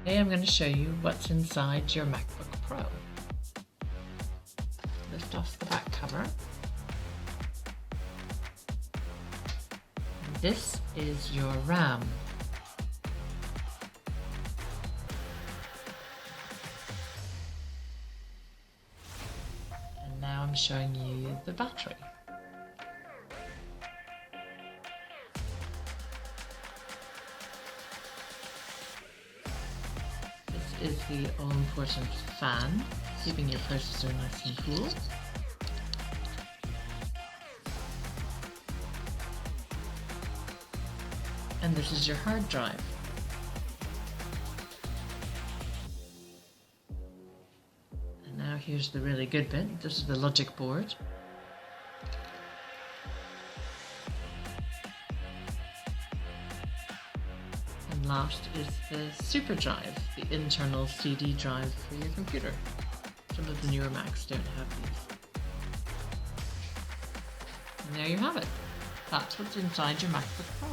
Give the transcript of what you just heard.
Today I'm going to show you what's inside your MacBook Pro. Lift off the back cover. And this is your RAM. And now I'm showing you the battery. Is the all-important fan, keeping your processor nice and cool. And this is your hard drive. And now here's the really good bit. This is the logic board. And last is the super drive, the internal CD drive for your computer. Some of the newer Macs don't have these. And there you have it. That's what's inside your MacBook Pro.